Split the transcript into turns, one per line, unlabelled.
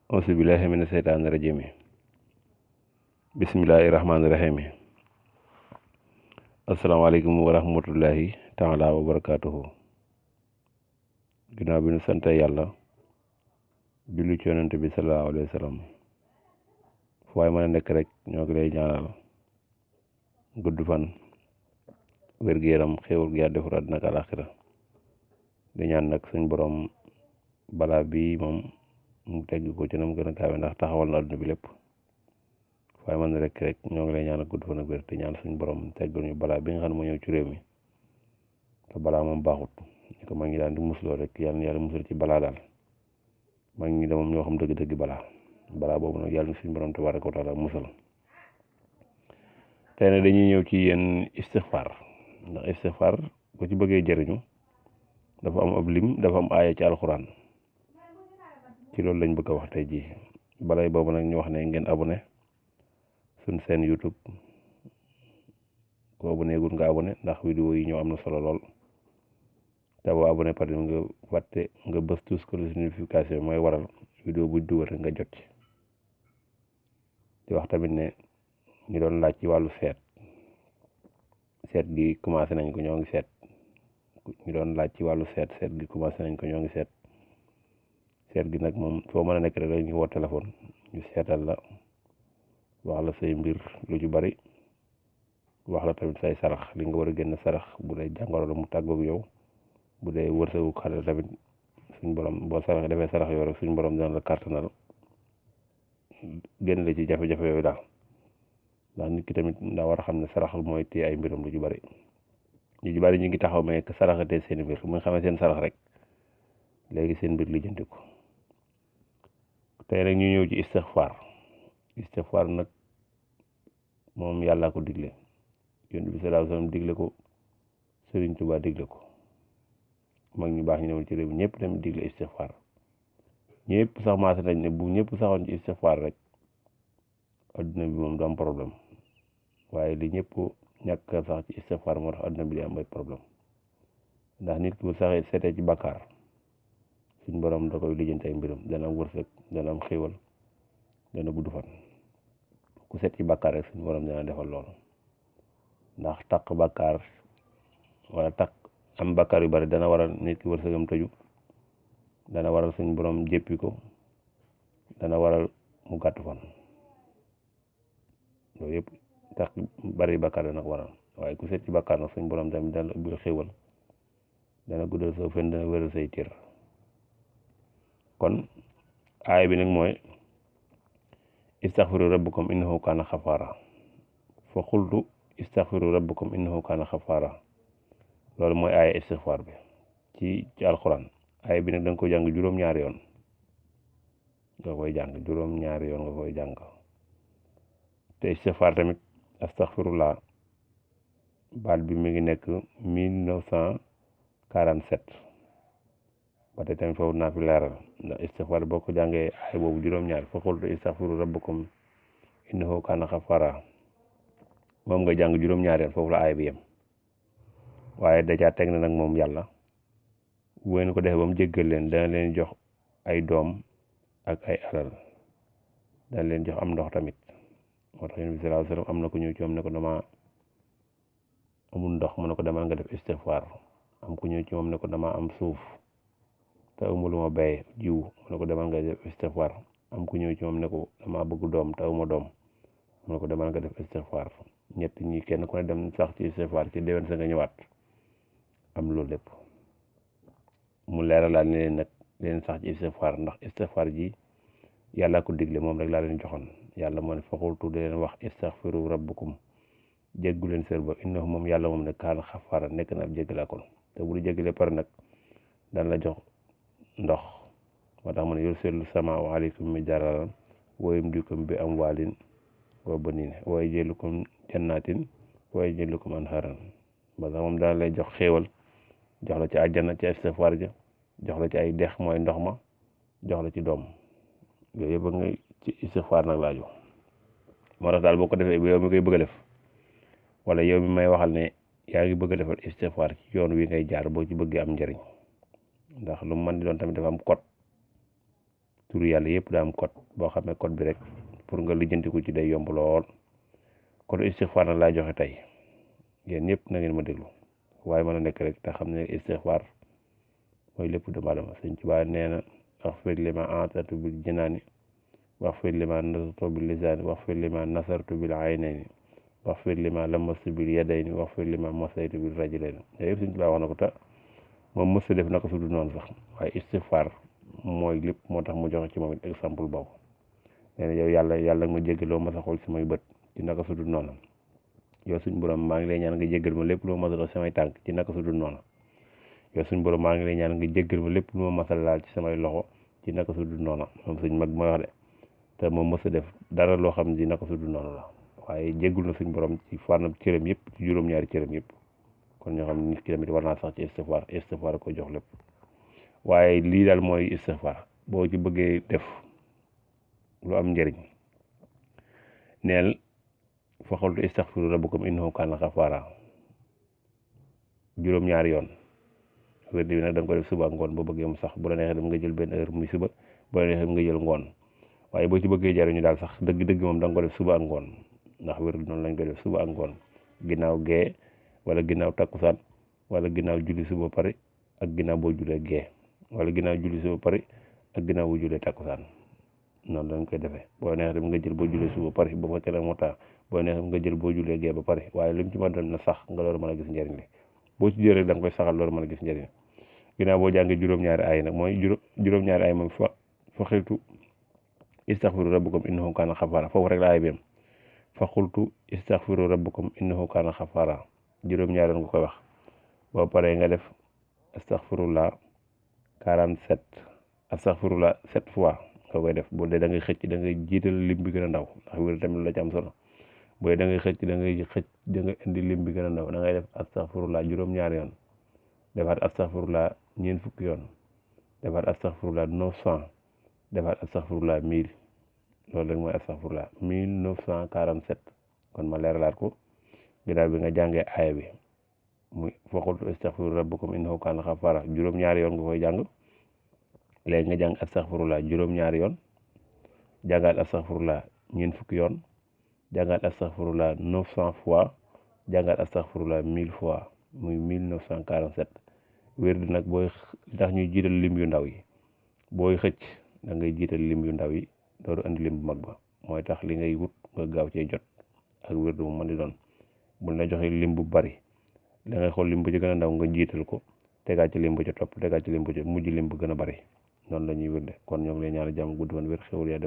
auzu billahi mina seytaani rajim bismillahi rahmaani rahim asalaamaaleykum wa rahmatullahi taala wa barakaatuhu. ginnaaw bi nu sante yàlla julli ci yonent bi sallallahu alayhi wa sallam fu waay mën a nekk rek ñoo ngi lay ñaanal gudd fan wér-gu-yaram xéewal gi yàlla defar àddina ak àlaxira di ñaan nag suñ borom balaa bi moom mu tegg ko ci nam gën a gaawe ndax taxawal na àdduna bi lépp waaye man rek ñoo ngi lay ñaan gudd fan ak wér te ñaan suñu borom teggal ñu balaa bi nga xam ne moo ñëw ci réew mi te balaa moom baaxut ñu ko mag ñi daan di musloo rek yàlla na yàlla musal ci balaa daal mag ñi de moom ñoo xam dëgg-dëgg balaa boobu nag yàlla na suñu borom tabaaraka wa taala musal. tey nag dañuy ñëw ci yéen istixfaar ndax istixfaar ko ci bëggee jëriñu dafa am ab lim dafa am aaya ci alxuraan ci loolu lañ bëgg a wax tey jii balay boobu nag ñu wax ne ngeen abonné suñ seen YouTube ko abonné gul nga abonné ndax vidéo yi ñoo am na solo lool te boo abonné pare nga fàtte nga bës tous ko notification mooy waral vidéo bu dugal rek nga jot ci. di wax tamit ne ñu doon laaj ci wàllu seet gi commencé nañ ko ñoo ngi seet ñu doon laaj ci wàllu seet gi commencé nañ ko ñoo ngi seet gi nag moom foo mën a nekk rek ñu woo téléphone ñu seetal la wax la say mbir lu ci bari wax la tamit say sarax li nga war a génn sarax bu dee jàngoro la mu tàggoog yow bu dee wërsëgu xale tamit suñ borom boo sarax defee sarax yow rek suñ borom dina la kàttanal génn la ci jafe-jafe yooyu daal ndax nit ki tamit daa war a xam ne sarax mooy téye ay mbiram lu ci bari ñu ngi taxaw mais que saraxatee seen mbir mu nga xamee seen sarax rek léegi seen mbir lijjanti ko. tey nag ñu ñëw ci istixfaar nag moom yàllaa ko digle yonent bi sallallahu alayhi wasallam digle ko Sëriñ Tuubaa digle ko mag ñu baax ñu newoon ci réew mi ñëpp tamit digle istixfaar ñëpp sax maase nañ ne bu ñëpp saxoon ci istixfaar rek adduna bi moom du am problème waaye li ñëpp ñàkk sax ci istixfaar moo tax adduna bi di am ay problème ndax nit ki bu saxee seetee ci bàkkaar suñ borom da koy lijjanti ay mbiram dana am wërsëg dana am xéewal dana gudd fan ku seet ci bàkkaar rek suñ borom dana defal loolu ndax takk bàkkaar wala takk am bàkkaar yu bari dana waral nit ki wërsëgam tëju dana waral suñ borom jéppi ko dana waral mu gàtt fan loolu yëpp tax bari bàkkaar dana ko waral waaye ku seet ci bàkkaar nag suñ borom tamit dana ubbil xéewal dana guddal sa fen dana wéral say cër. kon aaya bi nag mooy istaghfiru rabbakum innahu kaana xafaara fa xultu istaghfiru rabbakum innahu kaana xafaara loolu mooy aaya istixfaar bi ci alxuraan. aaya bi nag da nga koy jàng juróom-ñaari yoon nga koy jàng te istixfaar tamit astaghfirullah baat bi mi ngi nekk 1947 ba tey tamit foofu naa fi leeral ndax istixfaar boo ko jàngee aaya boobu juróom-ñaar fa qultu istaghfiru rabbakum innahu kaana ghaffara moom nga jàng juróom-ñaar yoon foofu la aaya bi yem waaye dajaa teg na nag moom yàlla bu ngeen ko defee ba mu jéggal leen dana leen jox ay doom ak ay alal dana leen jox am ndox tamit moo tax yonent bi sallallahu alayhi wasallam am na ku ñëw ci moom ne ko dama amul ndox mu ne ko demal nga def istixfaar am ku ñëw ci moom ne ko dama am suuf te amul lu ma bay jiw mu ne ko demal nga def istixfaar am ku ñëw ci moom ne ko dama bëgg doom te amuma doom mu ne ko demal nga def istixfaar ñett ñi kenn ku ne dem sax ci istixfaar ci déwén sa nga ñëwaat am loolu lépp mu leeralaat ne leen nag leen sax ci istixfaar ndax istixfaar ji yàlla ko digle moom rek laa leen joxoon yàlla moo ne faxultu di leen wax istaghfiru rabbakum jéggu leen seen bopp innahu moom yàlla moom ne kaana xafaara nekk na ab jéggalaakoon te bu lu jéggalee pare nag daan la jox ndox moo tax mu ne yursilu samaa aleykum midraaran wa yumdidukum bi amwaalin wa baniin wa yaj'alukum jannaatin wa yaj'alukum anhaaran ba tax moom daan lay jox xéewal jox la ci àjjana ci istixfaar ja jox la ci ay dex mooy ndox ma jox la ci doom yooyu yëpp nga ci istixfaar nag laaju moo tax daal boo ko defee yow mi koy bëgg a def wala yow mi may waxal ne yaa ngi bëgg a defal istixfaar ci yoon wi ngay jaar boo ci bëggee am njëriñ ndax lu mu mën di doon tamit dafa am code turu yàlla yëpp daa am code boo xamee code bi rek pour nga lijjantiku ci day yomb lool. kon istixfaar nag laa joxe tey yéen ñëpp na ngeen ma déglu waaye mën a nekk rek te xam ne istixfaar mooy lépp doomu aadama. Sëñ Tuubaa nee na waxfir liman atatu bil jinaani waxfir liman nasartu bil lisaani waxfir liman nasartu bil aynayni waxfir liman lamastu bil yadayni waxfir liman masaytu bil rajlayni yooyu yëpp Sëñ Tuubaa wax na ko te moom mës def na ko su dul noonu sax waaye istixfaar mooy lépp moo tax mu joxe ci moom it exemple boobu nee na yow yàlla nga ma jéggaloo ma sa xool samay bët ci naka su dul noonu yow suñ borom maa ngi lay ñaan nga jéggal ma lépp lu ma masal samay tànk ci naka su dul noonu yow suñ borom maa ngi lay ñaan nga jéggal ma lépp lu ma masal laal ci samay loxo ci naka su dul noonu moom suñ mag mooy wax de te moom mës a def dara loo xam ne naka su dul noonu la waaye jéggul na suñ borom ci fànn cëram yëpp ci juróom-ñaari cëram yëpp kon ñoo xam ne nit ki tamit war naa sax ci istixfaar ko jox lépp waaye lii daal mooy istixfaar boo ci bëggee def lu am njëriñ neel faqultu istaghfiru rabbakum innahu kaana ghaffara juróom-ñaari yoon wérdi bi nag da nga ko def suba ngoon boo bëggee mu sax bu la neexee dem nga jël benn heure muy suba bu la neexee nga jël ngoon waaye boo ci bëggee jariñu daal sax dëgg-dëgg moom da nga ko def suba ak ngoon ndax wérdi noonu lañ koy def suba ak ngoon ginnaaw gee wala ginnaaw takkusaan wala ginnaaw julli suba pare ak ginnaaw boo julee gee wala ginnaaw julli suba pare ak ginnaaw boo julee takkusaan noonu lañ koy defee boo neexee dem nga jël boo julee suba pare bu fekkee nag moo tax boo neexee nga jël boo julee gee ba pare waaye lu mu ci mën doon na sax nga loolu mën a gis njëriñ li boo ci jëlee da nga koy saxal loolu mën a gis njëriñ ginnaaw boo jàngee juróom-ñaari ay nag mooy juróom-ñaari ay moom fa xiltu istaghfiru rabbakum innahu kaana ghaffara foofu rek la ay bi am fa xultu istaghfiru rabbakum innahu kaana ghaffara juróom-ñaari yoon nga koy wax boo paree nga def astaghfirullah 47 astaghfirullah 7 fois nga koy def bu dee da ngay xëcc da ngay jiital lim bi gën a ndaw ndax wér tamit la ci am solo booy da ngay xëcc da ngay indi lim bi gën a ndaw da ngay def astaghfirullah juróom-ñaari yoon defaat astaghfirullah ñeent fukki yoon defaat astaghfirullah 900 defaat astaghfirullah 1000 loolu rek mooy astaghfirullah 1947 kon ma leeralaat ko ginnaaw bi nga jàngee aaya bi muy faqultu istaghfiru rabbakum innahu kaana ghaffara juróom-ñaari yoon nga koy jàng léegi nga jàng astaghfirullah juróom-ñaari yoon jàngaat astaghfirullah ñeent fukki yoon jàngaat astaghfirullah 900 fois jàngaat astaghfirullah 1000 fois muy 1947 wér di nag booy tax ñuy jiital lim yu ndaw yi booy xëcc da ngay jiital lim yu ndaw yi dooru andi lim bu mag ba mooy tax li ngay wut nga gaaw cee jot ak wér du mu mën di doon buñ la joxe lim bu bari da ngay xool lim bu ci gën a ndaw nga jiital ko tegaat ci lim bu ci topp tegaat ci lim bu ci mujj lim bu gën a bari noonu la ñuy wérde kon ñoo ngi lay ñaanal jàmm gudd fan wér xewul yaa def